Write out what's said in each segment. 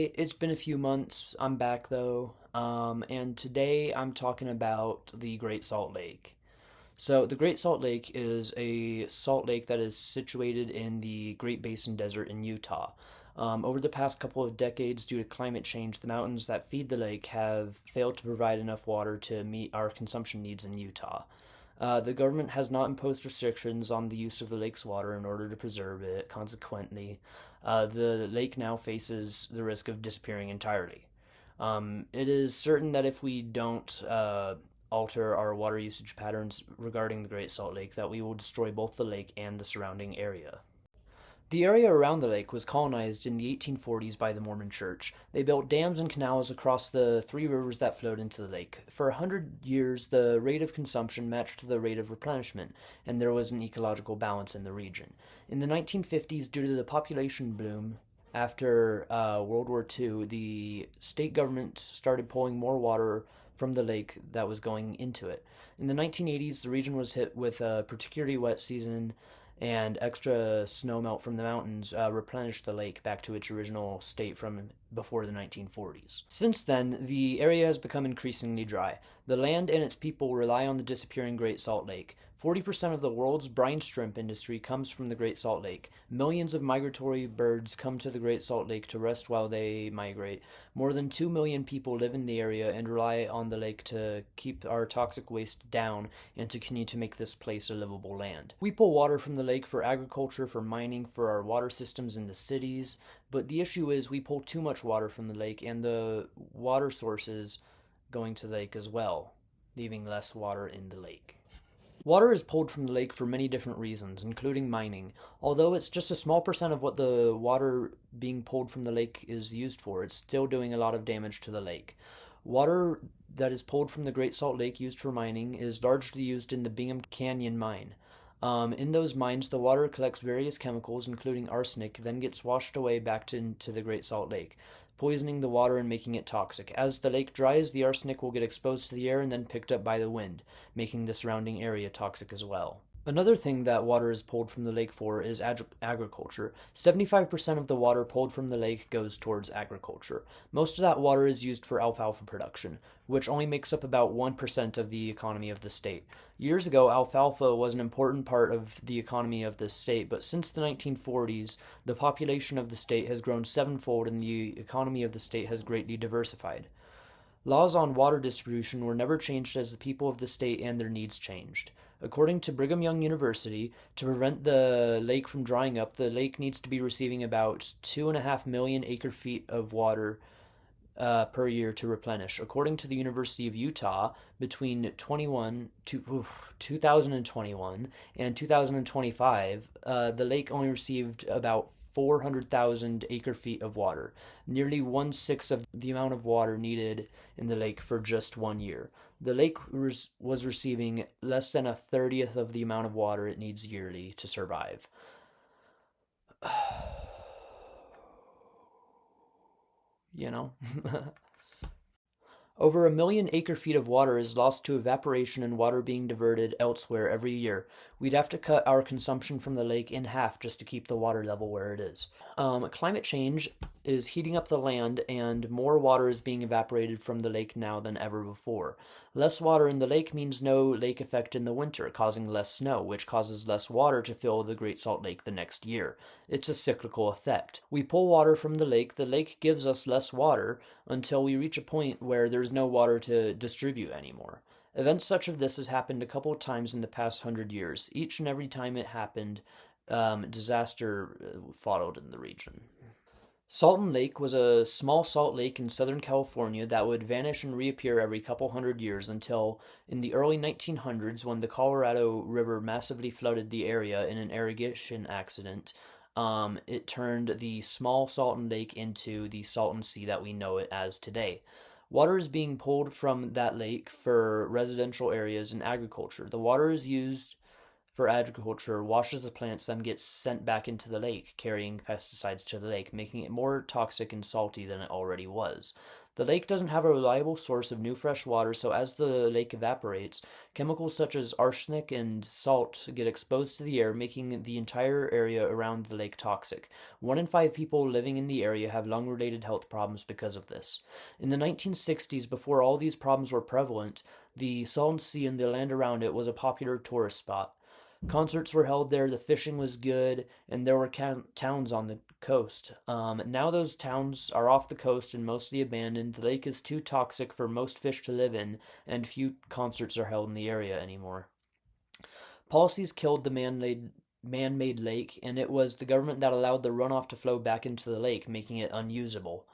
Hey, it's been a few months. I'm back though. And today I'm talking about the Great Salt Lake. So, the Great Salt Lake is a salt lake that is situated in the Great Basin Desert in Utah. Over the past couple of decades, due to climate change, the mountains that feed the lake have failed to provide enough water to meet our consumption needs in Utah. The government has not imposed restrictions on the use of the lake's water in order to preserve it. Consequently, the lake now faces the risk of disappearing entirely. It is certain that if we don't alter our water usage patterns regarding the Great Salt Lake, that we will destroy both the lake and the surrounding area. The area around the lake was colonized in the 1840s by the Mormon Church. They built dams and canals across the three rivers that flowed into the lake. For 100 years, the rate of consumption matched the rate of replenishment, and there was an ecological balance in the region. In the 1950s, due to the population boom after World War II, the state government started pulling more water from the lake that was going into it. In the 1980s, the region was hit with a particularly wet season, and extra snowmelt from the mountains replenished the lake back to its original state from before the 1940s. Since then, the area has become increasingly dry. The land and its people rely on the disappearing Great Salt Lake. 40% of the world's brine shrimp industry comes from the Great Salt Lake. Millions of migratory birds come to the Great Salt Lake to rest while they migrate. More than 2 million people live in the area and rely on the lake to keep our toxic waste down and to continue to make this place a livable land. We pull water from the lake for agriculture, for mining, for our water systems in the cities, but the issue is we pull too much water from the lake and the water sources going to the lake as well, leaving less water in the lake. Water is pulled from the lake for many different reasons, including mining. Although it's just a small percent of what the water being pulled from the lake is used for, it's still doing a lot of damage to the lake. Water that is pulled from the Great Salt Lake used for mining is largely used in the Bingham Canyon mine. In those mines, the water collects various chemicals, including arsenic, then gets washed away back into the Great Salt Lake, poisoning the water and making it toxic. As the lake dries, the arsenic will get exposed to the air and then picked up by the wind, making the surrounding area toxic as well. Another thing that water is pulled from the lake for is agriculture. 75% of the water pulled from the lake goes towards agriculture. Most of that water is used for alfalfa production, which only makes up about 1% of the economy of the state. Years ago, alfalfa was an important part of the economy of the state, but since the 1940s, the population of the state has grown sevenfold and the economy of the state has greatly diversified. Laws on water distribution were never changed as the people of the state and their needs changed. According to Brigham Young University, to prevent the lake from drying up, the lake needs to be receiving about 2.5 million acre-feet of water per year to replenish. According to the University of Utah, between 2021 and 2025, the lake only received about 400,000 acre-feet of water, nearly one-sixth of the amount of water needed in the lake for just 1 year. The lake was receiving less than 1/30th of the amount of water it needs yearly to survive. You know? Over 1 million acre-feet of water is lost to evaporation and water being diverted elsewhere every year. We'd have to cut our consumption from the lake in half just to keep the water level where it is. Climate change is heating up the land, and more water is being evaporated from the lake now than ever before. Less water in the lake means no lake effect in the winter, causing less snow, which causes less water to fill the Great Salt Lake the next year. It's a cyclical effect. We pull water from the lake gives us less water until we reach a point where there's no water to distribute anymore. Events such as this has happened a couple of times in the past 100 years. Each and every time it happened, disaster followed in the region. Salton Lake was a small salt lake in Southern California that would vanish and reappear every couple 100 years until in the early 1900s when the Colorado River massively flooded the area in an irrigation accident. It turned the small Salton Lake into the Salton Sea that we know it as today. Water is being pulled from that lake for residential areas and agriculture. The water is used for agriculture washes the plants, then gets sent back into the lake, carrying pesticides to the lake, making it more toxic and salty than it already was. The lake doesn't have a reliable source of new fresh water, so as the lake evaporates, chemicals such as arsenic and salt get exposed to the air, making the entire area around the lake toxic. 1 in 5 people living in the area have lung related health problems because of this. In the 1960s, before all these problems were prevalent, the Salton Sea and the land around it was a popular tourist spot. Concerts were held there, the fishing was good, and there were towns on the coast. Now those towns are off the coast and mostly abandoned. The lake is too toxic for most fish to live in, and few concerts are held in the area anymore. Policies killed the man-made lake, and it was the government that allowed the runoff to flow back into the lake, making it unusable.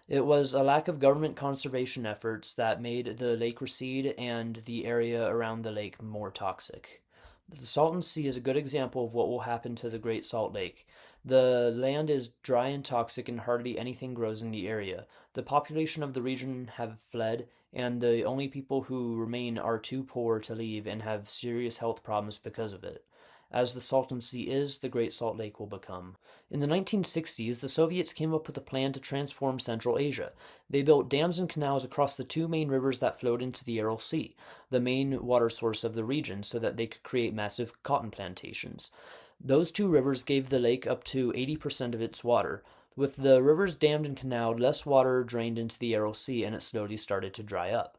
It was a lack of government conservation efforts that made the lake recede and the area around the lake more toxic. The Salton Sea is a good example of what will happen to the Great Salt Lake. The land is dry and toxic, and hardly anything grows in the area. The population of the region have fled, and the only people who remain are too poor to leave and have serious health problems because of it. As the Salton Sea is, the Great Salt Lake will become. In the 1960s, the Soviets came up with a plan to transform Central Asia. They built dams and canals across the two main rivers that flowed into the Aral Sea, the main water source of the region, so that they could create massive cotton plantations. Those two rivers gave the lake up to 80% of its water. With the rivers dammed and canaled, less water drained into the Aral Sea, and it slowly started to dry up.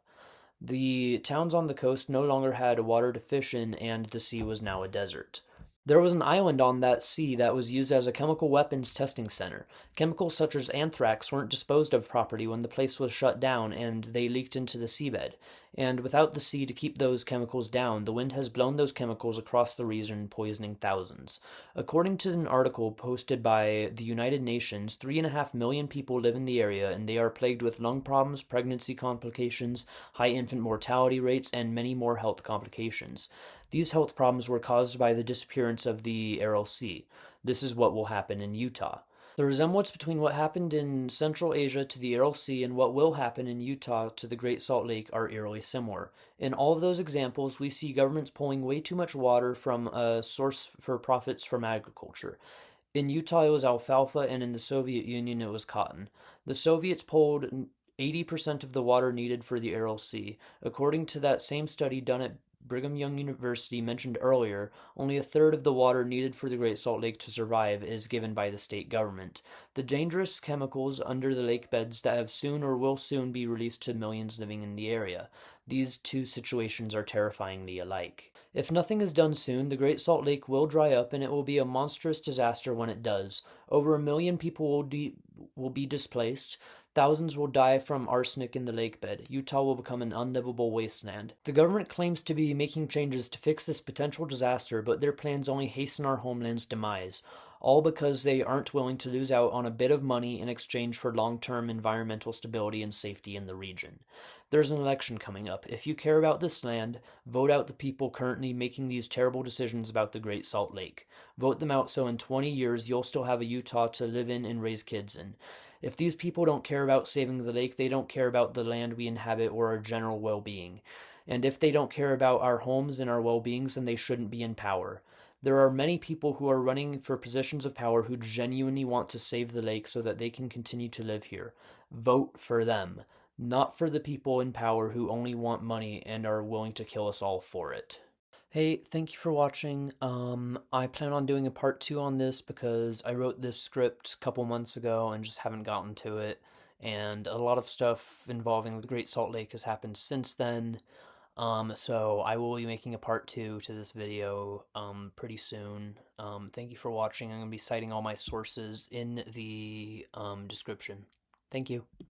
The towns on the coast no longer had water to fish in, and the sea was now a desert. There was an island on that sea that was used as a chemical weapons testing center. Chemicals such as anthrax weren't disposed of properly when the place was shut down, and they leaked into the seabed. And without the sea to keep those chemicals down, the wind has blown those chemicals across the region, poisoning thousands. According to an article posted by the United Nations, 3.5 million people live in the area, and they are plagued with lung problems, pregnancy complications, high infant mortality rates, and many more health complications. These health problems were caused by the disappearance of the Aral Sea. This is what will happen in Utah. The resemblance between what happened in Central Asia to the Aral Sea and what will happen in Utah to the Great Salt Lake are eerily similar. In all of those examples, we see governments pulling way too much water from a source for profits from agriculture. In Utah, it was alfalfa, and in the Soviet Union, it was cotton. The Soviets pulled 80% of the water needed for the Aral Sea. According to that same study done at Brigham Young University mentioned earlier, only a third of the water needed for the Great Salt Lake to survive is given by the state government. The dangerous chemicals under the lake beds that have soon or will soon be released to millions living in the area. These two situations are terrifyingly alike. If nothing is done soon, the Great Salt Lake will dry up, and it will be a monstrous disaster when it does. Over 1 million people will be displaced. Thousands will die from arsenic in the lake bed. Utah will become an unlivable wasteland. The government claims to be making changes to fix this potential disaster, but their plans only hasten our homeland's demise, all because they aren't willing to lose out on a bit of money in exchange for long-term environmental stability and safety in the region. There's an election coming up. If you care about this land, vote out the people currently making these terrible decisions about the Great Salt Lake. Vote them out so in 20 years you'll still have a Utah to live in and raise kids in. If these people don't care about saving the lake, they don't care about the land we inhabit or our general well-being. And if they don't care about our homes and our well-beings, then they shouldn't be in power. There are many people who are running for positions of power who genuinely want to save the lake so that they can continue to live here. Vote for them, not for the people in power who only want money and are willing to kill us all for it. Hey, thank you for watching. I plan on doing a part 2 on this because I wrote this script a couple months ago and just haven't gotten to it. And a lot of stuff involving the Great Salt Lake has happened since then. So I will be making a part 2 to this video, pretty soon. Thank you for watching. I'm going to be citing all my sources in the, description. Thank you.